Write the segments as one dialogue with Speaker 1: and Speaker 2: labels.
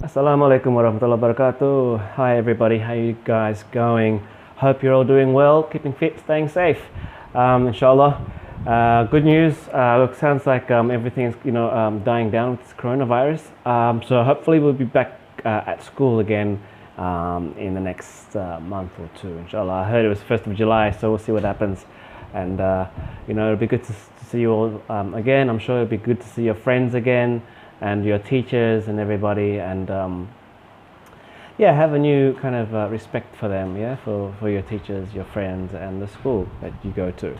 Speaker 1: Assalamu alaikum warahmatullahi wabarakatuh. Hi everybody, how you guys going? Hope you're all doing well, keeping fit, staying safe. Inshallah. Good news. Look, sounds like everything's dying down with this coronavirus. So hopefully we'll be back at school again in the next month or two. Inshallah. I heard it was 1st of July, so we'll see what happens. And it'll be good to see you all again. I'm sure it'll be good to see your friends again and your teachers and everybody, and have a new kind of respect for them, for your teachers, your friends, and the school that you go to.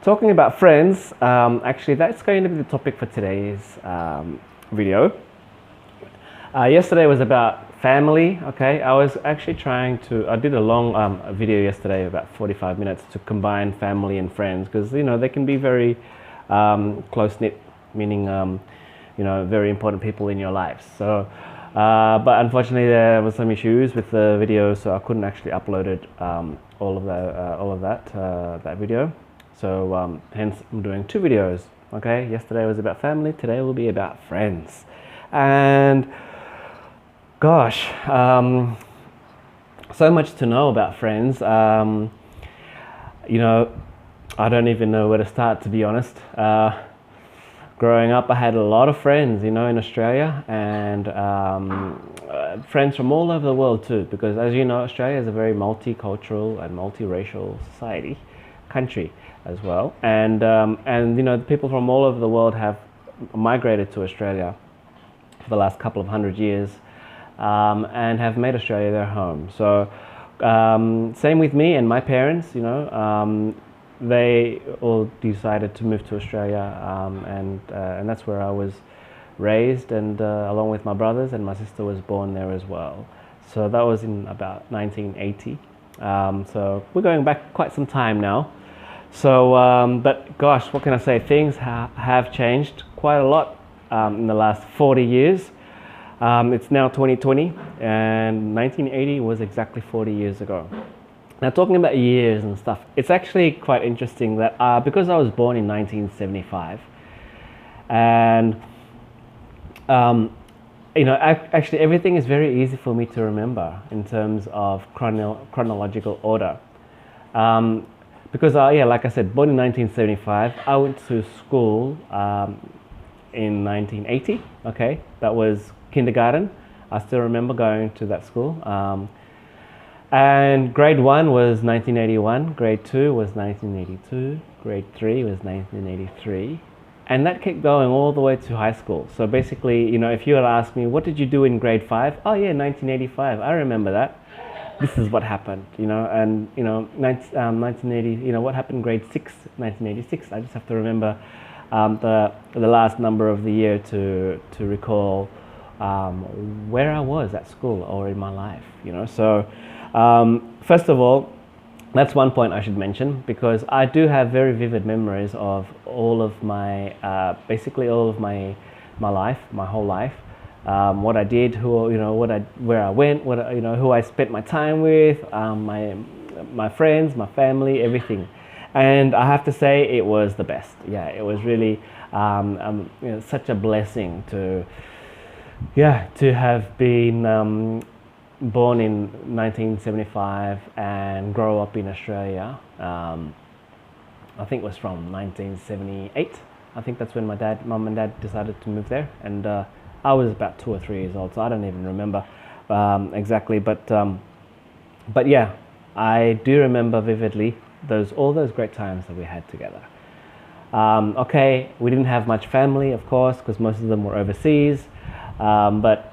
Speaker 1: Talking about friends, actually that's going to be the topic for today's video. Yesterday was about family. Okay, I was actually I did a long video yesterday, about 45 minutes, to combine family and friends, because they can be very close knit, meaning very important people in your lives. So but unfortunately there was some issues with the video, so I couldn't actually upload it, all of that video. So hence I'm doing two videos. Okay, yesterday was about family, today will be about friends. And gosh, so much to know about friends. I don't even know where to start, to be honest. Growing up, I had a lot of friends, in Australia, and friends from all over the world too, because as you know, Australia is a very multicultural and multiracial country as well. And the people from all over the world have migrated to Australia for the last couple of hundred years, and have made Australia their home. So same with me and my parents, they all decided to move to Australia, and that's where I was raised, and along with my brothers, and my sister was born there as well. So that was in about 1980. So we're going back quite some time now. So, but gosh, what can I say? Things have changed quite a lot in the last 40 years. It's now 2020, and 1980 was exactly 40 years ago. Now, talking about years and stuff, it's actually quite interesting that because I was born in 1975, and actually everything is very easy for me to remember in terms of chronological order. Because like I said, born in 1975, I went to school in 1980. Okay, that was kindergarten. I still remember going to that school. And grade 1 was 1981, grade 2 was 1982, grade 3 was 1983, and that kept going all the way to high school. So basically, if you had asked me, what did you do in grade 5? Oh yeah, 1985, I remember that. This is what happened, and 1980, what happened in grade 6, 1986. I just have to remember the last number of the year to recall where I was at school or in my life, So first of all, that's one point I should mention, because I do have very vivid memories of all of my, basically all of my life, my whole life, what I did, where I went, who I spent my time with, my friends, my family, everything. And I have to say, it was the best. Yeah, it was really such a blessing to have been born in 1975 and grow up in Australia. I think it was from 1978. I think that's when mum and dad decided to move there, and I was about 2 or 3 years old, so I don't even remember exactly. But yeah, I do remember vividly all those great times that we had together. Okay, we didn't have much family, of course, because most of them were overseas. But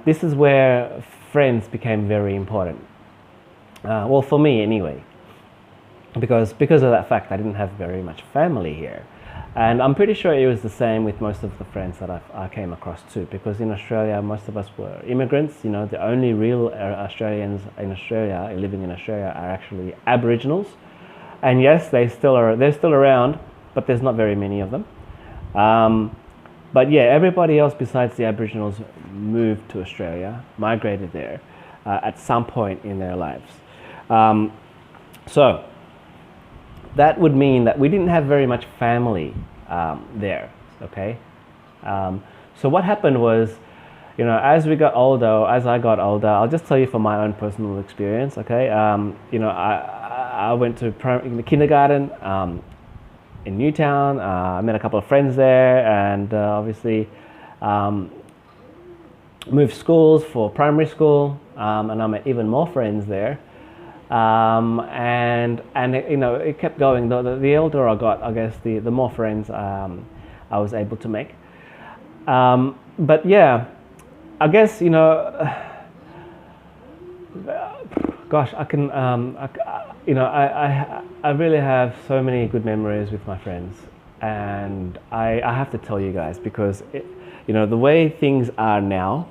Speaker 1: this is where friends became very important. Well, for me anyway, because of that fact, I didn't have very much family here, and I'm pretty sure it was the same with most of the friends that I came across too. Because in Australia, most of us were immigrants. The only real Australians in Australia, living in Australia, are actually Aboriginals, and yes, they're still around, but there's not very many of them. But yeah, everybody else besides the Aboriginals moved to Australia, migrated there at some point in their lives. So that would mean that we didn't have very much family there, okay? So what happened was, as we got older, as I got older, I'll just tell you from my own personal experience. Okay, I went to kindergarten in Newtown. I met a couple of friends there, and obviously moved schools for primary school, and I met even more friends there. And it kept going. The older I got, I guess the more friends I was able to make. But yeah, I guess gosh, I can I really have so many good memories with my friends, and I have to tell you guys, because the way things are now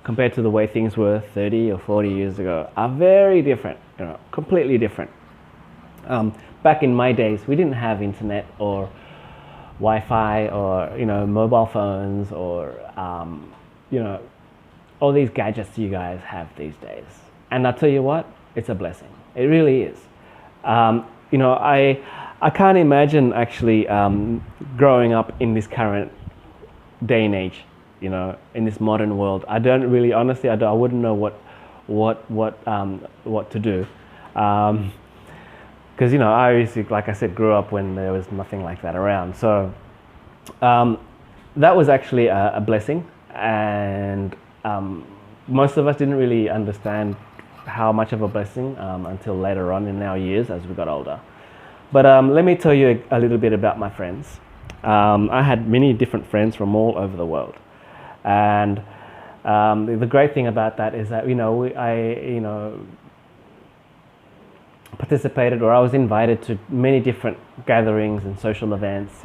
Speaker 1: compared to the way things were 30 or 40 years ago are very different, completely different. Back in my days, we didn't have internet or Wi-Fi or mobile phones or all these gadgets you guys have these days. And I'll tell you what, it's a blessing. It really is. I can't imagine actually growing up in this current day and age, in this modern world. I don't really, honestly, I wouldn't know what to do, because I obviously, like I said, grew up when there was nothing like that around. So that was actually a blessing, and most of us didn't really understand how much of a blessing until later on in our years as we got older. But let me tell you a little bit about my friends. I had many different friends from all over the world, and the great thing about that is that I participated, or I was invited to many different gatherings and social events.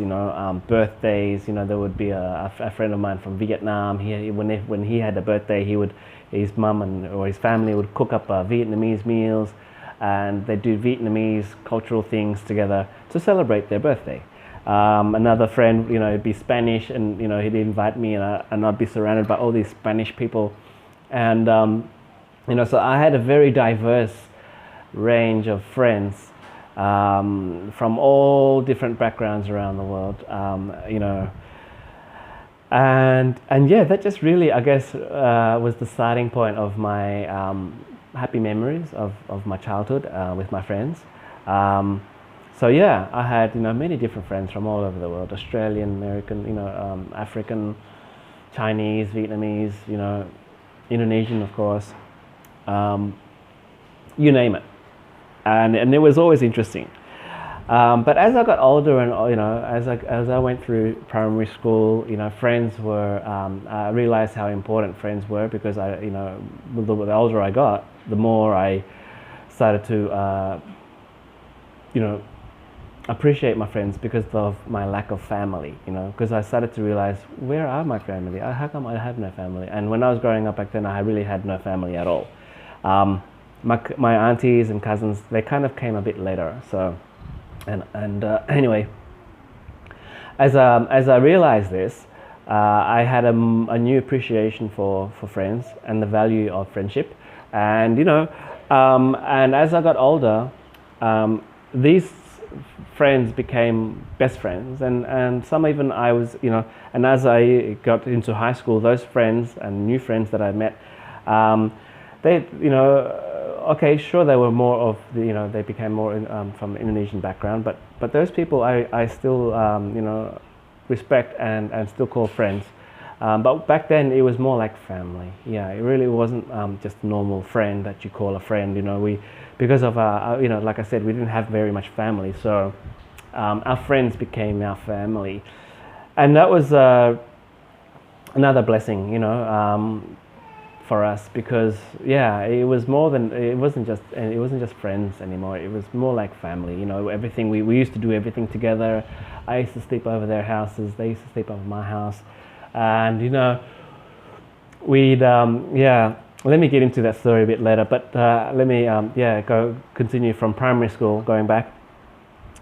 Speaker 1: Birthdays. There would be a friend of mine from Vietnam. When he had a birthday, his mum or his family would cook up Vietnamese meals, and they do Vietnamese cultural things together to celebrate their birthday. Another friend, it'd be Spanish, and he'd invite me, and I'd be surrounded by all these Spanish people, and so I had a very diverse range of friends from all different backgrounds around the world, and yeah, that just really, I guess, was the starting point of my happy memories of my childhood with my friends. So yeah, I had many different friends from all over the world: Australian, American, African, Chinese, Vietnamese, Indonesian, of course, you name it, and it was always interesting. But as I got older, and as I went through primary school, friends were. I realized how important friends were, because the older I got, the more I started to appreciate my friends because of my lack of family. Because I started to realize, where are my family? How come I have no family? And when I was growing up back then, I really had no family at all. My aunties and cousins, they kind of came a bit later. So. Anyway, as I realized this, I had a new appreciation for friends and the value of friendship, and and as I got older, these friends became best friends, and some even I was and as I got into high school, those friends and new friends that I met, they okay, sure, they were more of the, they became more from Indonesian background, but those people I still respect and still call friends. But back then it was more like family. Yeah, it really wasn't just a normal friend that you call a friend. Because of our like I said, we didn't have very much family, so our friends became our family, and that was another blessing, for us, because yeah, it was more than, it wasn't just friends anymore. It was more like family. Everything we used to do everything together. I used to sleep over their houses, they used to sleep over my house, and we'd yeah, let me get into that story a bit later, but let me continue from primary school, going back.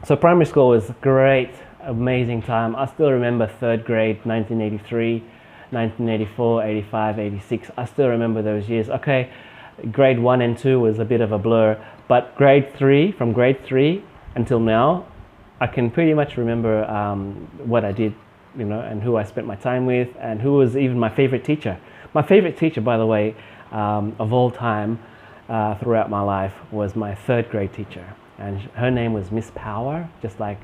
Speaker 1: So primary school was a great, amazing time. I still remember third grade, 1983, 1984, 85, 86. I still remember those years. Okay, grade 1 and 2 was a bit of a blur, but from grade 3 until now, I can pretty much remember what I did and who I spent my time with, and who was even my favorite teacher. My favorite teacher, by the way, of all time, throughout my life, was my third grade teacher, and her name was Miss Power, just like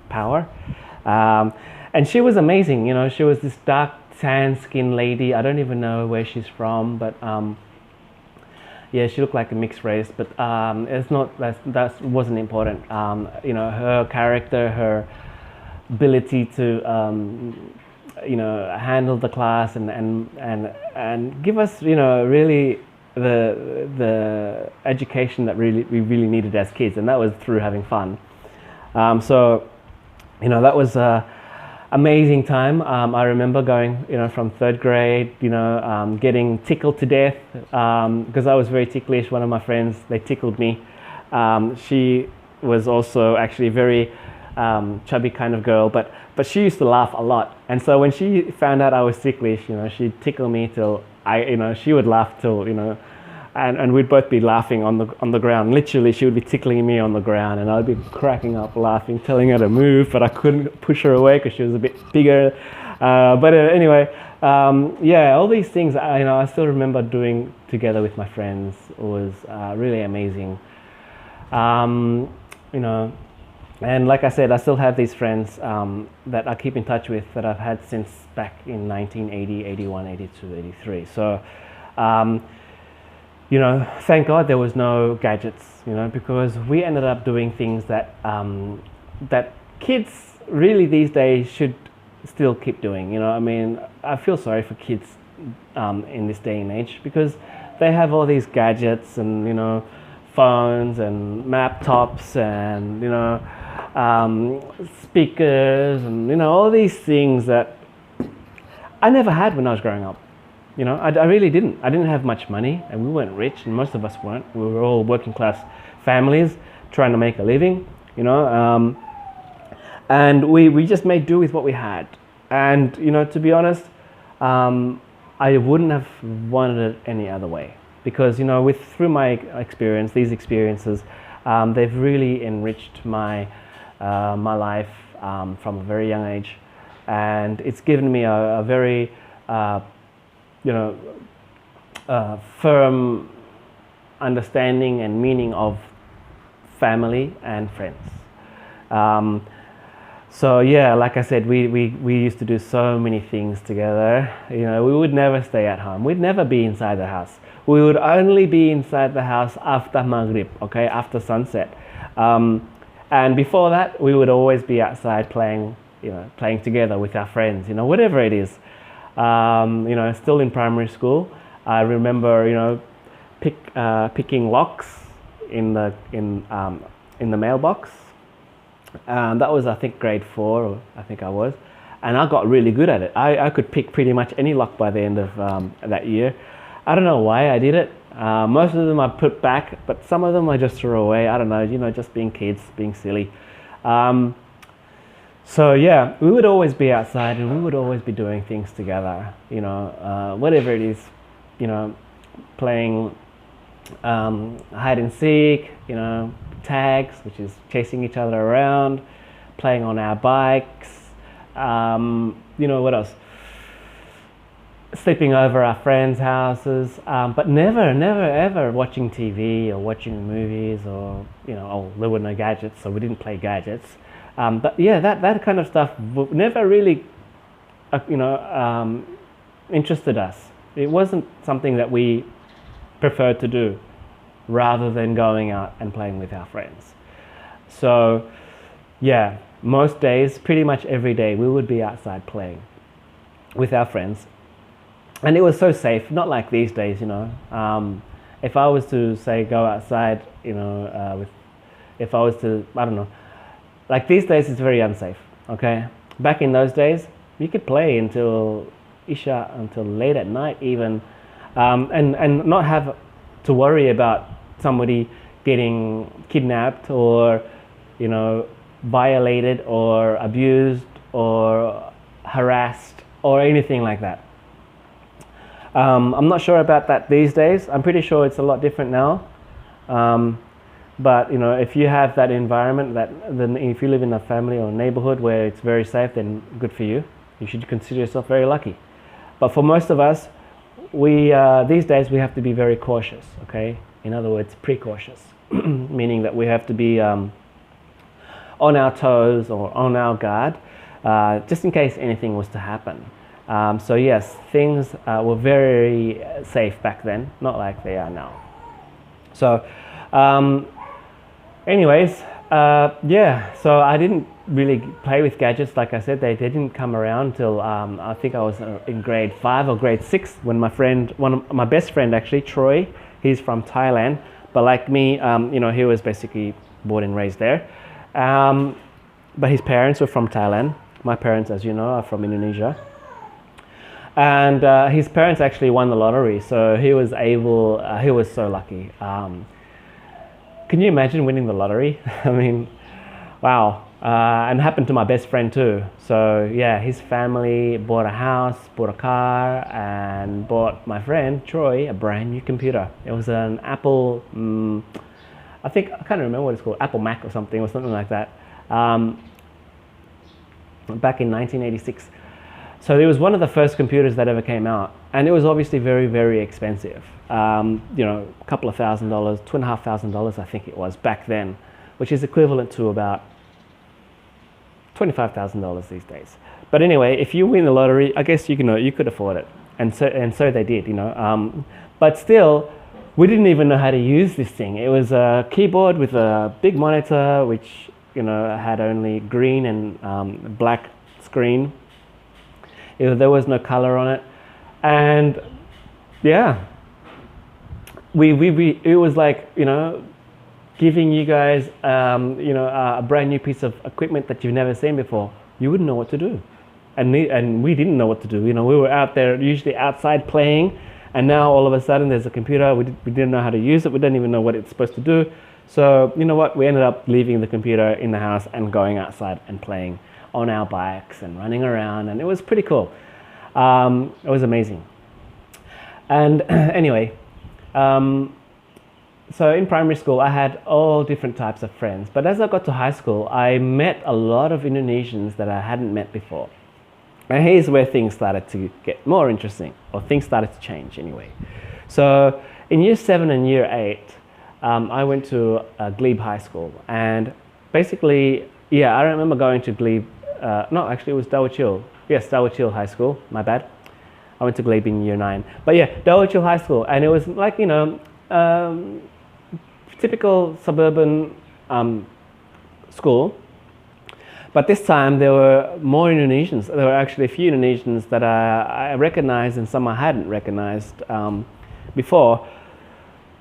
Speaker 1: power. And she was amazing. She was this dark tan skinned lady. I don't even know where she's from, but yeah, she looked like a mixed race, but it's not that wasn't important. Her character, her ability to handle the class and give us really the education that we really needed as kids, and that was through having fun. So that was amazing time. I remember going, from third grade, getting tickled to death because I was very ticklish. One of my friends, they tickled me. She was also actually a very chubby kind of girl, but she used to laugh a lot. And so when she found out I was ticklish, she'd tickle me till she would laugh till, and we'd both be laughing on the ground. Literally, she would be tickling me on the ground, and I'd be cracking up laughing, telling her to move, but I couldn't push her away because she was a bit bigger. Anyway, all these things I still remember doing together with my friends was really amazing. And like I said, I still have these friends that I keep in touch with that I've had since back in 1980, 81, 82, 83. So. Thank God there was no gadgets, because we ended up doing things that that kids really these days should still keep doing. I feel sorry for kids in this day and age because they have all these gadgets and phones and laptops and speakers and all these things that I never had when I was growing up. I really didn't. I didn't have much money, and we weren't rich, and most of us weren't. We were all working class families trying to make a living, and we just made do with what we had. And, to be honest, I wouldn't have wanted it any other way because, through my experience, these experiences, they've really enriched my life from a very young age, and it's given me a very firm understanding and meaning of family and friends. Like I said, we used to do so many things together. We would never stay at home. We'd never be inside the house. We would only be inside the house after Maghrib, after sunset. And before that, we would always be outside playing together with our friends, whatever it is. Still in primary school, I remember, picking locks in the mailbox. That was, I think, grade 4, I think I was, and I got really good at it. I could pick pretty much any lock by the end of that year. I don't know why I did it. Most of them I put back, but some of them I just threw away. I don't know, just being kids, being silly. We would always be outside and we would always be doing things together, whatever it is, playing hide and seek, tags, which is chasing each other around, playing on our bikes, what else? Sleeping over our friends' houses, but never ever watching TV or watching movies or, there were no gadgets, so we didn't play gadgets. That kind of stuff never really, interested us. It wasn't something that we preferred to do rather than going out and playing with our friends. So, most days, pretty much every day, we would be outside playing with our friends. And it was so safe, not like these days, if I was to say go outside, if I was to, I don't know, like these days it's very unsafe, okay? Back in those days, you could play until Isha, until late at night even, and not have to worry about somebody getting kidnapped or, violated or abused or harassed or anything like that. I'm not sure about that these days. I'm pretty sure it's a lot different now. But if you have that environment, then if you live in a family or neighborhood where it's very safe, then good for you. You should consider yourself very lucky. But for most of us, we these days we have to be very cautious. Okay, in other words, precautious, meaning that we have to be on our toes or on our guard, just in case anything was to happen. So yes, things were very safe back then, not like they are now. So, anyways, yeah. So I didn't really play with gadgets. Like I said, they didn't come around until I think I was in grade 5 or grade 6 when one of my best friend actually, Troy, he's from Thailand, but like me, he was basically born and raised there. But his parents were from Thailand. My parents, as you know, are from Indonesia. And his parents actually won the lottery, so he was so lucky. Can you imagine winning the lottery? I mean, wow. And it happened to my best friend too. So yeah, his family bought a house, bought a car, and bought my friend Troy a brand new computer. It was an Apple, I can't remember what it's called, Apple Mac or something like that. Back in 1986. So it was one of the first computers that ever came out, and it was obviously very, very expensive. A couple of $1,000s, $2,500, I think it was back then, which is equivalent to about $25,000 these days. But anyway, if you win the lottery, I guess you could afford it, and so they did. But still, we didn't even know how to use this thing. It was a keyboard with a big monitor, which had only green and black screen. There was no color on it, and yeah, it was like giving you guys a brand new piece of equipment that you've never seen before. You wouldn't know what to do, and we didn't know what to do. We were out there usually outside playing, and now all of a sudden there's a computer. We didn't know how to use it. We didn't even know what it's supposed to do. So you know what? We ended up leaving the computer in the house and going outside and playing on our bikes and running around, and it was pretty cool. It was amazing. And anyway, so in primary school I had all different types of friends, but as I got to high school I met a lot of Indonesians that I hadn't met before. And here's where things started to get more interesting, or things started to change anyway. So in year 7 and year 8, I went to Glebe High School, and basically, yeah, I remember going to Glebe. No, actually it was Dawah Chill. Yes, Dawah Chill High School, my bad. I went to Glebe in year 9. But yeah, Dawah Chill High School, and it was like, typical suburban school. But this time there were more Indonesians. There were actually a few Indonesians that I recognized and some I hadn't recognized before.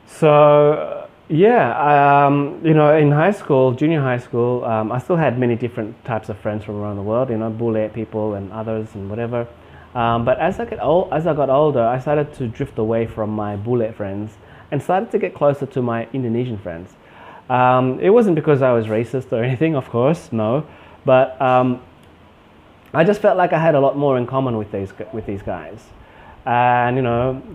Speaker 1: So yeah, in high school, junior high school, I still had many different types of friends from around the world, Bule people and others and whatever. But as I got older, I started to drift away from my Bule friends and started to get closer to my Indonesian friends. It wasn't because I was racist or anything, of course, no. But I just felt like I had a lot more in common with these guys. And they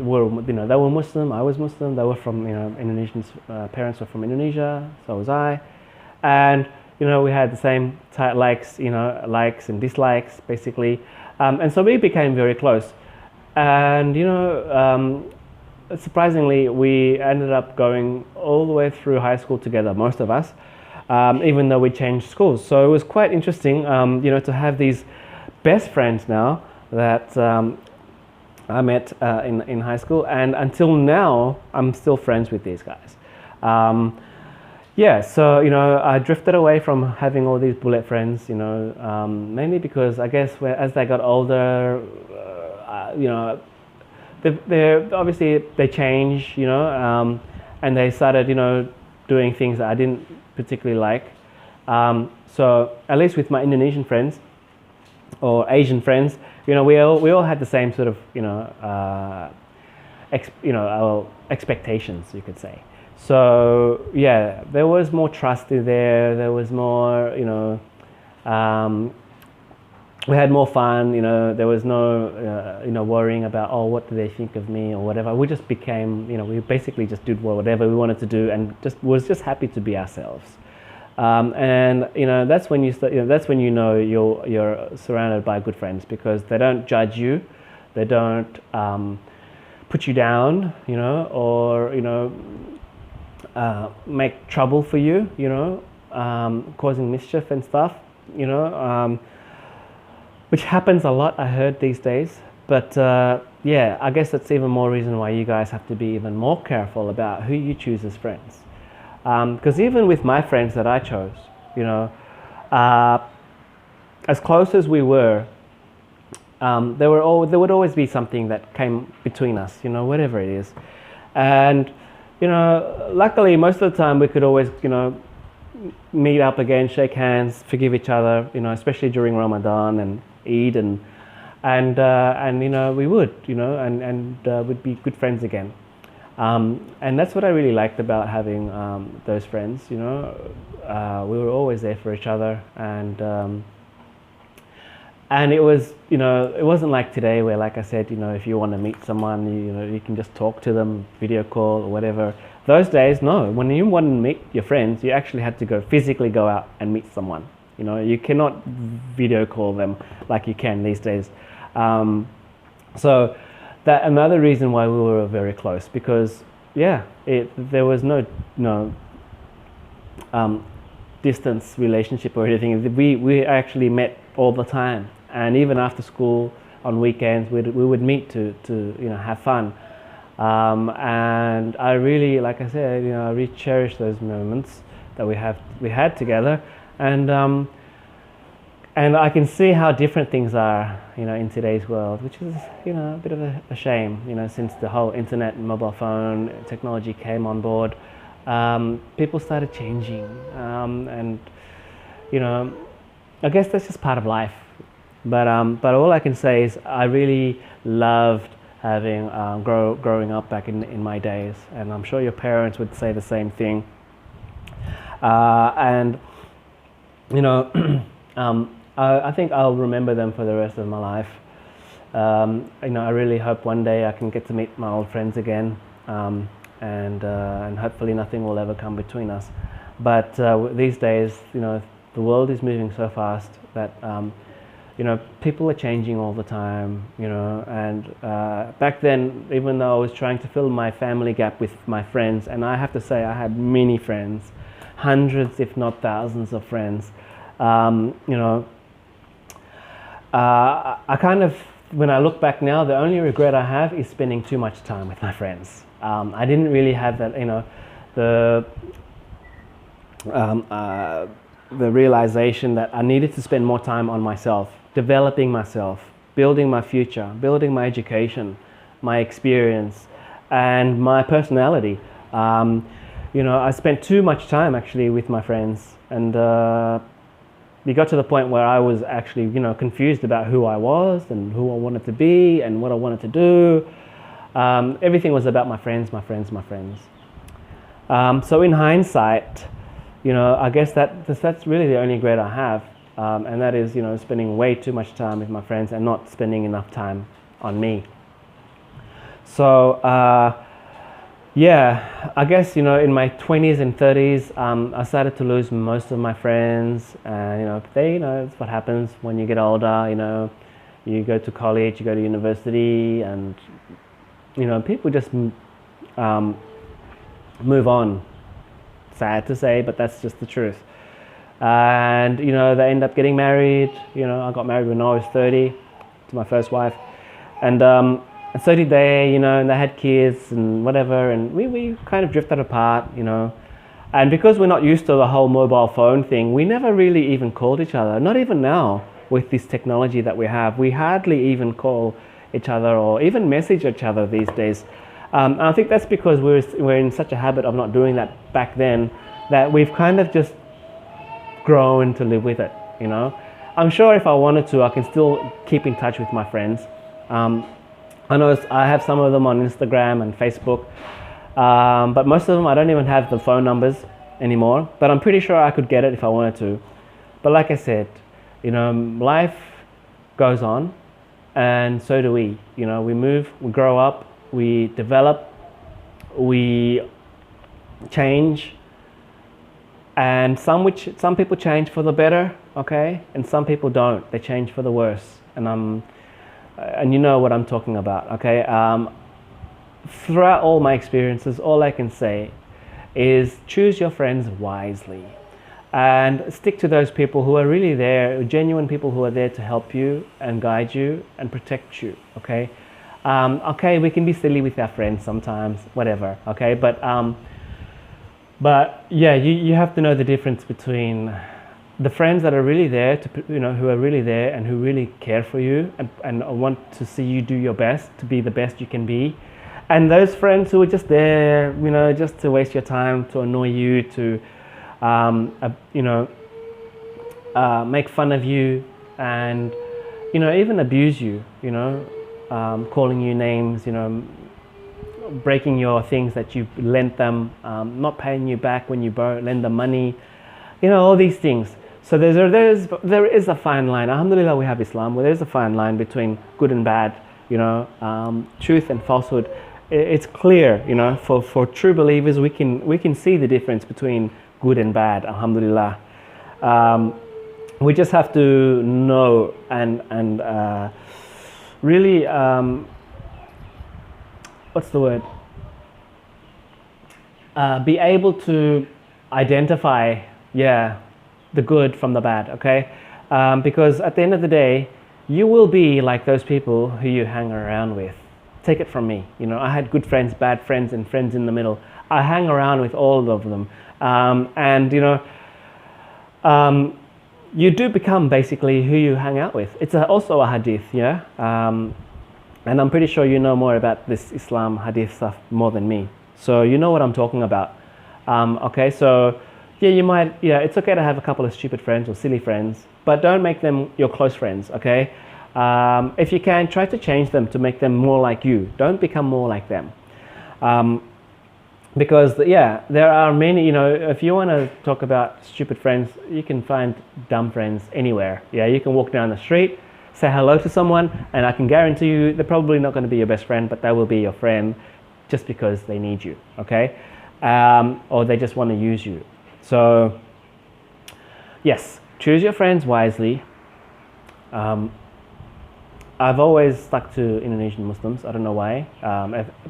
Speaker 1: were Muslim, I was Muslim, they were from Indonesians, parents were from Indonesia, so was I, and we had the same likes and dislikes basically, and so we became very close, and surprisingly we ended up going all the way through high school together, most of us, even though we changed schools. So it was quite interesting to have these best friends now that I met in high school, and until now I'm still friends with these guys. Yeah, so I drifted away from having all these bullet friends, mainly because I guess as they got older, they change, and they started doing things that I didn't particularly like. So at least with my Indonesian friends or Asian friends, we all had the same sort of expectations, you could say. So yeah, there was more trust in there. There was more, we had more fun. There was no, worrying about, oh, what do they think of me or whatever. We just became, we basically just did whatever we wanted to do and was just happy to be ourselves. And you know that's when you start, you know, that's when you know you're surrounded by good friends, because they don't judge you, they don't put you down, you know, or you know make trouble for you, you know, causing mischief and stuff, you know, which happens a lot, I heard, these days. But yeah, I guess that's even more reason why you guys have to be even more careful about who you choose as friends. Because even with my friends that I chose, you know, as close as we were, there would always be something that came between us, you know, whatever it is. And, you know, luckily most of the time we could always, you know, meet up again, shake hands, forgive each other, you know, especially during Ramadan and Eid, and you know, we would, you know, and would be good friends again. And that's what I really liked about having those friends, you know. We were always there for each other, and it was, you know, it wasn't like today where, like I said, you know, if you want to meet someone, you know, you can just talk to them, video call or whatever. Those days, no. When you want to meet your friends, you actually had to physically go out and meet someone. You know, you cannot video call them like you can these days. So that another reason why we were very close, because yeah, there was no distance relationship or anything. We actually met all the time, and even after school on weekends we would meet to you know, have fun. And I really, like I said, you know, I really cherish those moments that we had together, and I can see how different things are, you know, in today's world, which is, you know, a bit of a shame, you know, since the whole internet and mobile phone technology came on board. People started changing, and you know, I guess that's just part of life. But all I can say is I really loved having growing up back in my days, and I'm sure your parents would say the same thing. And you know, I think I'll remember them for the rest of my life. You know, I really hope one day I can get to meet my old friends again, and hopefully nothing will ever come between us. But these days, you know, the world is moving so fast that you know, people are changing all the time, you know, and back then, even though I was trying to fill my family gap with my friends, and I have to say I had many friends, hundreds if not thousands of friends, you know, I kind of, when I look back now, the only regret I have is spending too much time with my friends. I didn't really have that, you know, the realization that I needed to spend more time on myself, developing myself, building my future, building my education, my experience, and my personality. You know, I spent too much time actually with my friends, and it got to the point where I was actually, you know, confused about who I was and who I wanted to be and what I wanted to do. Everything was about my friends, my friends, my friends. So in hindsight, you know, I guess that's really the only regret I have, and that is, you know, spending way too much time with my friends and not spending enough time on me. So yeah, I guess, you know, in my 20s and 30s, I started to lose most of my friends, and you know, it's what happens when you get older. You know, you go to college, you go to university, and you know, people just move on. Sad to say, but that's just the truth. And you know, they end up getting married. You know, I got married when I was 30 to my first wife, and so did they. You know, and they had kids and whatever, and we kind of drifted apart. You know, and because we're not used to the whole mobile phone thing, we never really even called each other. Not even now with this technology that we have, we hardly even call each other or even message each other these days. I think that's because we're in such a habit of not doing that back then, that we've kind of just grown to live with it, you know. I'm sure if I wanted to, I can still keep in touch with my friends. I know I have some of them on Instagram and Facebook, but most of them I don't even have the phone numbers anymore, but I'm pretty sure I could get it if I wanted to. But like I said, you know, life goes on, and so do we. You know, we move, we grow up, we develop, we change, and some people change for the better, okay, and some people don't. They change for the worse, and you know what I'm talking about, okay. Throughout all my experiences, all I can say is choose your friends wisely and stick to those people who are really there, genuine people who are there to help you and guide you and protect you, okay. Okay, we can be silly with our friends sometimes, whatever, okay, but yeah, you have to know the difference between the friends that are really there to, you know, who are really there and who really care for you and want to see you do your best to be the best you can be, and those friends who are just there, you know, just to waste your time, to annoy you, to you know, make fun of you, and you know, even abuse you, you know, calling you names, you know, breaking your things that you lent them, not paying you back when you lend them money, you know, all these things. So there is a fine line. Alhamdulillah, we have Islam, where there's a fine line between good and bad, you know, truth and falsehood. It's clear, you know, for true believers, we can see the difference between good and bad. Alhamdulillah. We just have to know and really, what's the word? Be able to identify, yeah, the good from the bad, okay? Because at the end of the day, you will be like those people who you hang around with. Take it from me, you know, I had good friends, bad friends, and friends in the middle. I hang around with all of them, and you know, you do become basically who you hang out with. It's also a hadith, yeah, and I'm pretty sure you know more about this Islam hadith stuff more than me, so you know what I'm talking about. Okay, so yeah, it's okay to have a couple of stupid friends or silly friends, but don't make them your close friends, okay? If you can, try to change them to make them more like you. Don't become more like them. Because there are many, you know, if you want to talk about stupid friends, you can find dumb friends anywhere. Yeah, you can walk down the street, say hello to someone, and I can guarantee you they're probably not going to be your best friend, but they will be your friend just because they need you, okay? Or they just want to use you. So, yes, choose your friends wisely. I've always stuck to Indonesian Muslims. I don't know why.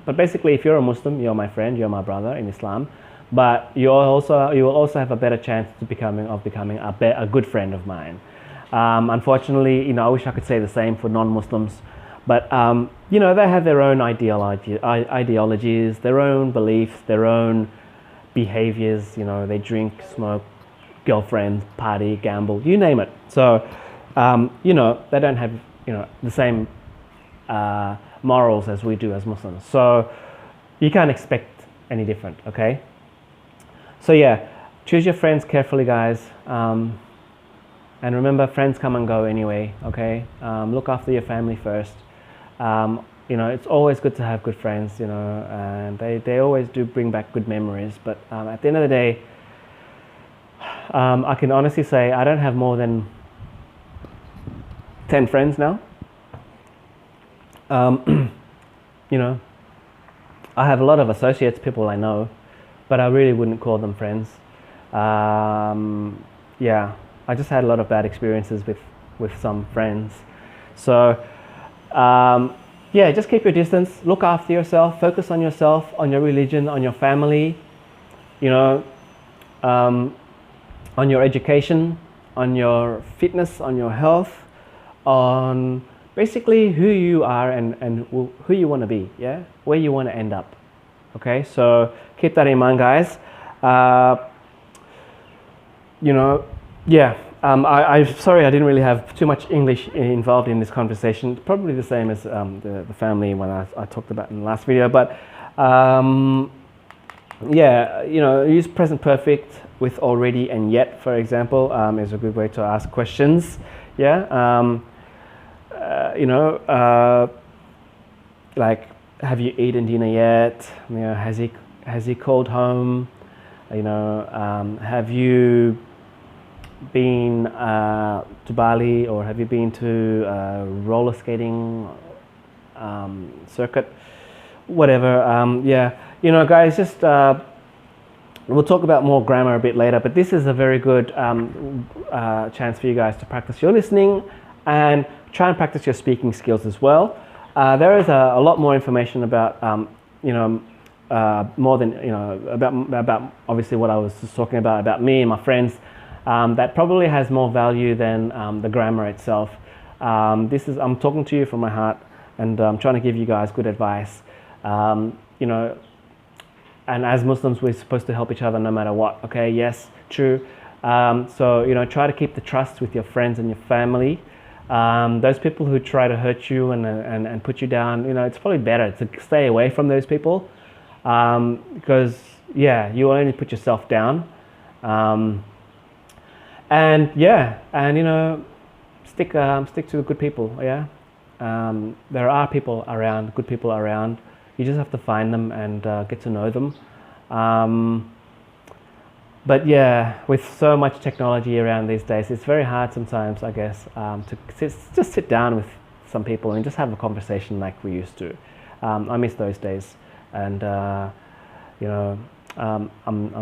Speaker 1: But basically, if you're a Muslim, you're my friend, you're my brother in Islam. But you will also have a better chance of becoming a good friend of mine. Unfortunately, you know, I wish I could say the same for non-Muslims. But you know, they have their own ideologies, their own beliefs, their own behaviors. You know, they drink, smoke, girlfriends, party, gamble, you name it. So you know, they don't have, you know, the same morals as we do as Muslims. So you can't expect any different, okay? So yeah, choose your friends carefully, guys. And remember, friends come and go anyway, okay? Look after your family first. You know, it's always good to have good friends, you know, and they always do bring back good memories. But at the end of the day, I can honestly say I don't have more than 10 friends now. You know, I have a lot of associates, people I know, but I really wouldn't call them friends. Yeah, I just had a lot of bad experiences with some friends. So yeah, just keep your distance, look after yourself, focus on yourself, on your religion, on your family, you know, on your education, on your fitness, on your health, on basically who you are and who you want to be, yeah, where you want to end up. Okay, so keep that in mind, guys. You know, yeah, I'm sorry I didn't really have too much English involved in this conversation. Probably the same as the family one I talked about in the last video, but yeah, you know, use present perfect with already and yet, for example, is a good way to ask questions. Yeah, you know, like, have you eaten dinner yet? You know, has he called home? You know, have you been to Bali, or have you been to roller skating circuit? Whatever. Yeah, you know, guys, just We'll talk about more grammar a bit later, but this is a very good chance for you guys to practice your listening and try and practice your speaking skills as well. There is a lot more information about, more than, about obviously what I was just talking about me and my friends, that probably has more value than the grammar itself. I'm talking to you from my heart, and I'm trying to give you guys good advice. And as Muslims, we're supposed to help each other no matter what. Okay, yes, true. So try to keep the trust with your friends and your family. Those people who try to hurt you and put you down, it's probably better to stay away from those people, because you will only put yourself down. Stick to the good people. Yeah, there are people around, good people around. You just have to find them and get to know them. But with so much technology around these days, it's very hard sometimes, I guess, to just sit down with some people and just have a conversation like we used to. I miss those days, and I'm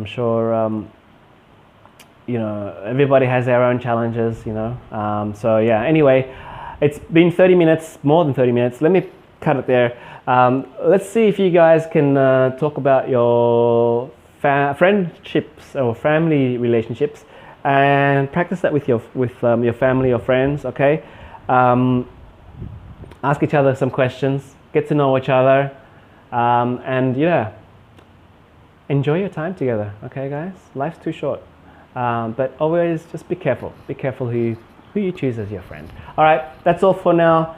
Speaker 1: sure everybody has their own challenges. Anyway, it's been 30 minutes, more than 30 minutes. Let me cut it there. Let's see if you guys can talk about your friendships or family relationships, and practice that with your family or friends. Okay, ask each other some questions, get to know each other, and enjoy your time together. Okay, guys, life's too short, but always just be careful. Be careful who you choose as your friend. All right, that's all for now.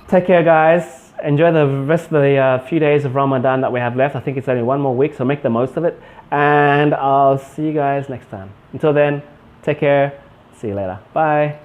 Speaker 1: Take care, guys. Enjoy the rest of the few days of Ramadan that we have left. I think it's only one more week, so make the most of it. And I'll see you guys next time. Until then, take care. See you later. Bye.